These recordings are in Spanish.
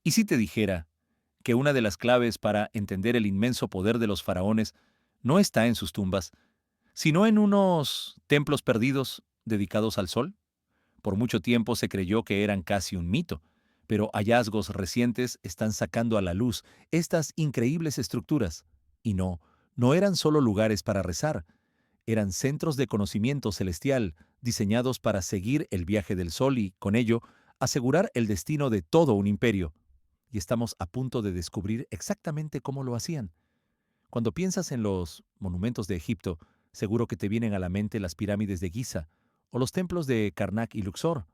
¿Y si te dijera que una de las claves para entender el inmenso poder de los faraones no está en sus tumbas, sino en unos templos perdidos dedicados al sol? Por mucho tiempo se creyó que eran casi un mito, pero hallazgos recientes están sacando a la luz estas increíbles estructuras. Y no eran solo lugares para rezar, eran centros de conocimiento celestial diseñados para seguir el viaje del sol y, con ello, asegurar el destino de todo un imperio. Y estamos a punto de descubrir exactamente cómo lo hacían. Cuando piensas en los monumentos de Egipto, seguro que te vienen a la mente las pirámides de Giza o los templos de Karnak y Luxor,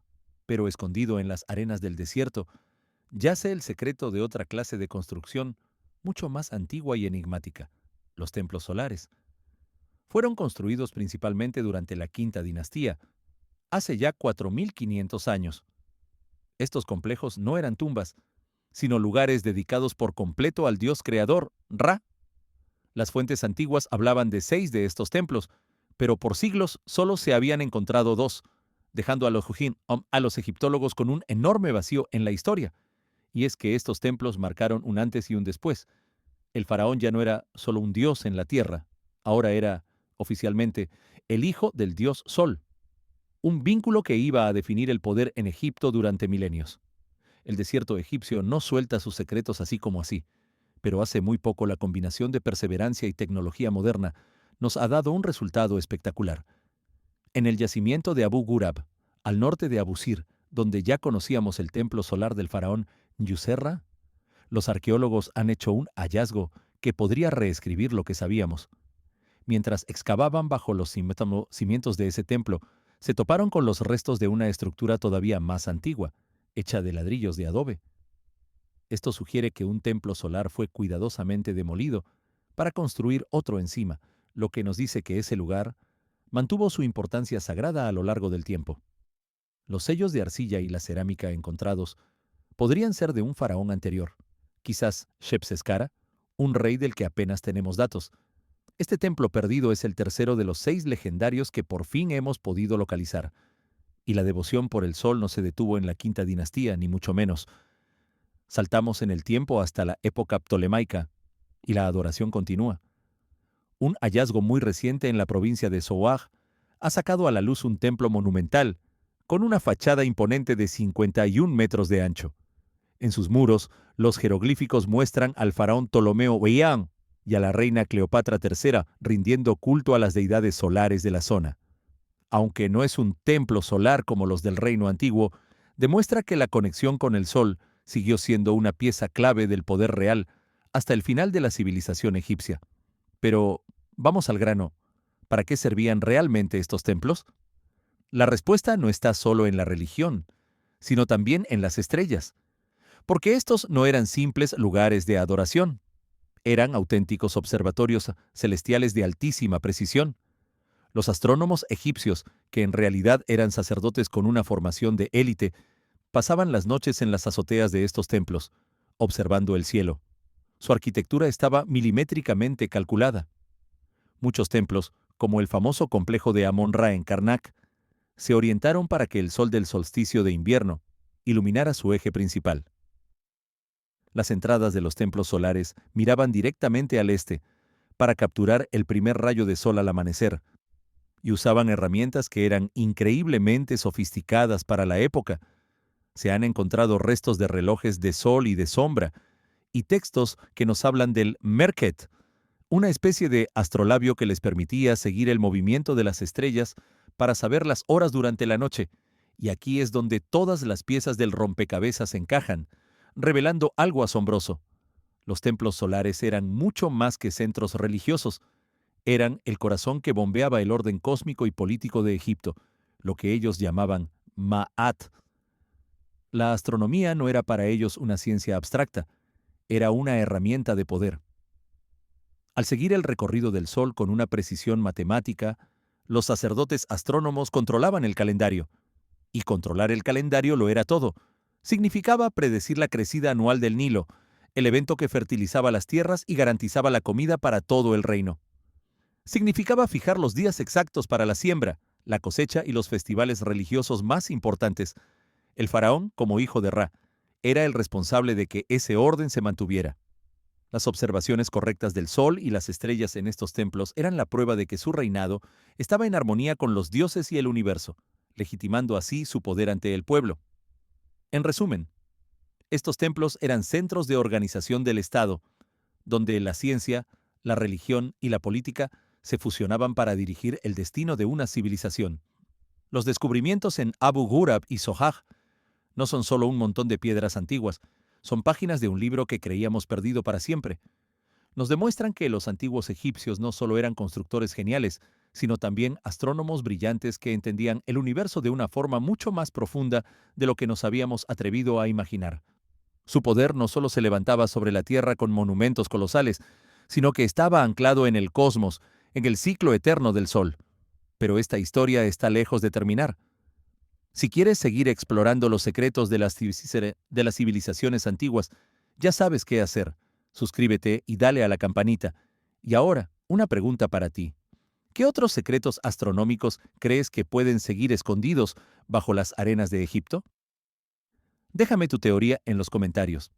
pero escondido en las arenas del desierto, yace el secreto de otra clase de construcción mucho más antigua y enigmática: los templos solares. Fueron construidos principalmente durante la Quinta Dinastía, hace ya 4500 años. Estos complejos no eran tumbas, sino lugares dedicados por completo al dios creador, Ra. Las fuentes antiguas hablaban de 6 de estos templos, pero por siglos solo se habían encontrado 2, dejando a los egiptólogos con un enorme vacío en la historia. Y es que estos templos marcaron un antes y un después. El faraón ya no era solo un dios en la tierra, ahora era, oficialmente, el hijo del dios Sol, un vínculo que iba a definir el poder en Egipto durante milenios. El desierto egipcio no suelta sus secretos así como así, pero hace muy poco la combinación de perseverancia y tecnología moderna nos ha dado un resultado espectacular. En el yacimiento de Abu Ghurab, al norte de Abusir, donde ya conocíamos el templo solar del faraón Nusserra, los arqueólogos han hecho un hallazgo que podría reescribir lo que sabíamos. Mientras excavaban bajo los cimientos de ese templo, se toparon con los restos de una estructura todavía más antigua, hecha de ladrillos de adobe. Esto sugiere que un templo solar fue cuidadosamente demolido para construir otro encima, lo que nos dice que ese lugar mantuvo su importancia sagrada a lo largo del tiempo. Los sellos de arcilla y la cerámica encontrados podrían ser de un faraón anterior, quizás Shepseskara, un rey del que apenas tenemos datos. Este templo perdido es el tercero de los 6 legendarios que por fin hemos podido localizar. Y la devoción por el sol no se detuvo en la Quinta Dinastía, ni mucho menos. Saltamos en el tiempo hasta la época ptolemaica, y la adoración continúa. Un hallazgo muy reciente en la provincia de Souaj ha sacado a la luz un templo monumental, con una fachada imponente de 51 metros de ancho. En sus muros, los jeroglíficos muestran al faraón Ptolomeo Weyan y a la reina Cleopatra III rindiendo culto a las deidades solares de la zona. Aunque no es un templo solar como los del reino antiguo, demuestra que la conexión con el sol siguió siendo una pieza clave del poder real hasta el final de la civilización egipcia. Pero, vamos al grano, ¿para qué servían realmente estos templos? La respuesta no está solo en la religión, sino también en las estrellas, porque estos no eran simples lugares de adoración, eran auténticos observatorios celestiales de altísima precisión. Los astrónomos egipcios, que en realidad eran sacerdotes con una formación de élite, pasaban las noches en las azoteas de estos templos, observando el cielo. Su arquitectura estaba milimétricamente calculada. Muchos templos, como el famoso complejo de Amon-Ra en Karnak, se orientaron para que el sol del solsticio de invierno iluminara su eje principal. Las entradas de los templos solares miraban directamente al este, para capturar el primer rayo de sol al amanecer, y usaban herramientas que eran increíblemente sofisticadas para la época. Se han encontrado restos de relojes de sol y de sombra, y textos que nos hablan del Merket, una especie de astrolabio que les permitía seguir el movimiento de las estrellas para saber las horas durante la noche. Y aquí es donde todas las piezas del rompecabezas encajan, revelando algo asombroso. Los templos solares eran mucho más que centros religiosos. Eran el corazón que bombeaba el orden cósmico y político de Egipto, lo que ellos llamaban Ma'at. La astronomía no era para ellos una ciencia abstracta, era una herramienta de poder. Al seguir el recorrido del Sol con una precisión matemática, los sacerdotes astrónomos controlaban el calendario. Y controlar el calendario lo era todo. Significaba predecir la crecida anual del Nilo, el evento que fertilizaba las tierras y garantizaba la comida para todo el reino. Significaba fijar los días exactos para la siembra, la cosecha y los festivales religiosos más importantes. El faraón, como hijo de Ra, era el responsable de que ese orden se mantuviera. Las observaciones correctas del sol y las estrellas en estos templos eran la prueba de que su reinado estaba en armonía con los dioses y el universo, legitimando así su poder ante el pueblo. En resumen, estos templos eran centros de organización del Estado, donde la ciencia, la religión y la política se fusionaban para dirigir el destino de una civilización. Los descubrimientos en Abu Ghurab y Sohag no son solo un montón de piedras antiguas, son páginas de un libro que creíamos perdido para siempre. Nos demuestran que los antiguos egipcios no solo eran constructores geniales, sino también astrónomos brillantes que entendían el universo de una forma mucho más profunda de lo que nos habíamos atrevido a imaginar. Su poder no solo se levantaba sobre la Tierra con monumentos colosales, sino que estaba anclado en el cosmos, en el ciclo eterno del Sol. Pero esta historia está lejos de terminar. Si quieres seguir explorando los secretos de las civilizaciones antiguas, ya sabes qué hacer. Suscríbete y dale a la campanita. Y ahora, una pregunta para ti. ¿Qué otros secretos astronómicos crees que pueden seguir escondidos bajo las arenas de Egipto? Déjame tu teoría en los comentarios.